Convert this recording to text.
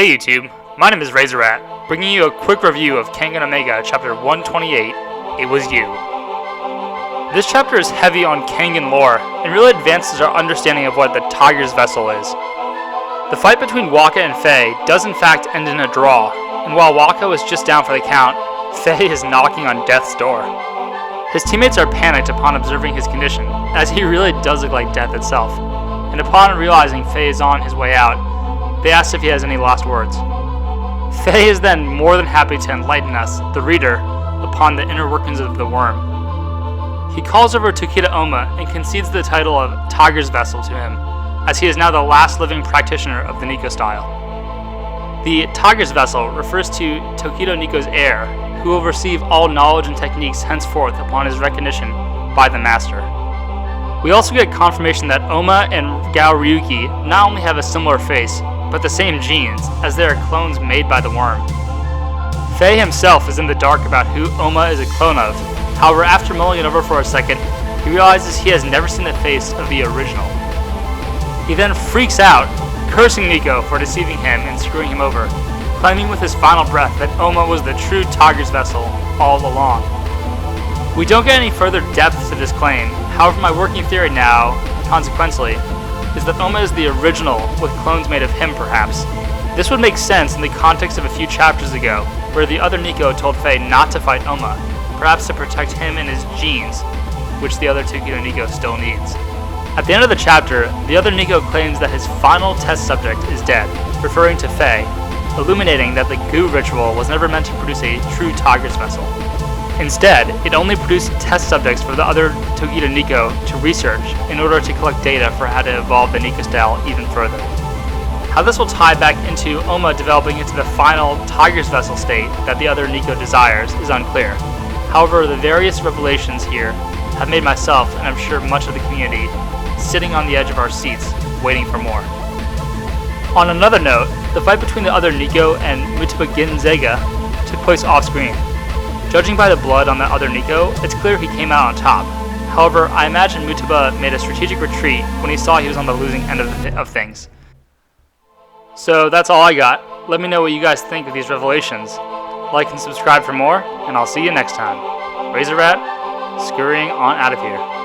Hey YouTube, my name is Razorrat, bringing you a quick review of Kengan Omega Chapter 128, It Was You. This chapter is heavy on Kengan lore, and really advances our understanding of what the Tiger's Vessel is. The fight between Waka and Faye does in fact end in a draw, and while Waka is just down for the count, Faye is knocking on death's door. His teammates are panicked upon observing his condition, as he really does look like death itself, and upon realizing Faye is on his way out, they ask if he has any last words. Faye is then more than happy to enlighten us, the reader, upon the inner workings of the worm. He calls over Tokita Ohma and concedes the title of Tiger's Vessel to him, as he is now the last living practitioner of the Niko style. The Tiger's Vessel refers to Tokito Niko's heir, who will receive all knowledge and techniques henceforth upon his recognition by the Master. We also get confirmation that Ohma and Gao Ryuki not only have a similar face, but the same genes, as they are clones made by the worm. Faye himself is in the dark about who Ohma is a clone of. However, after mulling it over for a second, he realizes he has never seen the face of the original. He then freaks out, cursing Niko for deceiving him and screwing him over, claiming with his final breath that Ohma was the true Tiger's Vessel all along. We don't get any further depth to this claim, however my working theory now, consequently, is that Ohma is the original, with clones made of him perhaps. This would make sense in the context of a few chapters ago, where the other Niko told Faye not to fight Ohma, perhaps to protect him and his genes, which the other Tokito Niko still needs. At the end of the chapter, the other Niko claims that his final test subject is dead, referring to Faye, illuminating that the goo ritual was never meant to produce a true Tiger's Vessel. Instead, it only produced test subjects for the other Tokito Niko to research in order to collect data for how to evolve the Niko style even further. How this will tie back into Ohma developing into the final Tiger's Vessel state that the other Niko desires is unclear. However, the various revelations here have made myself, and I'm sure much of the community, sitting on the edge of our seats, waiting for more. On another note, the fight between the other Niko and Muteba Gizenga took place off-screen. Judging by the blood on the other Niko, it's clear he came out on top. However, I imagine Muteba made a strategic retreat when he saw he was on the losing end of things. So that's all I got. Let me know what you guys think of these revelations. Like and subscribe for more, and I'll see you next time. Razorrat, scurrying on out of here.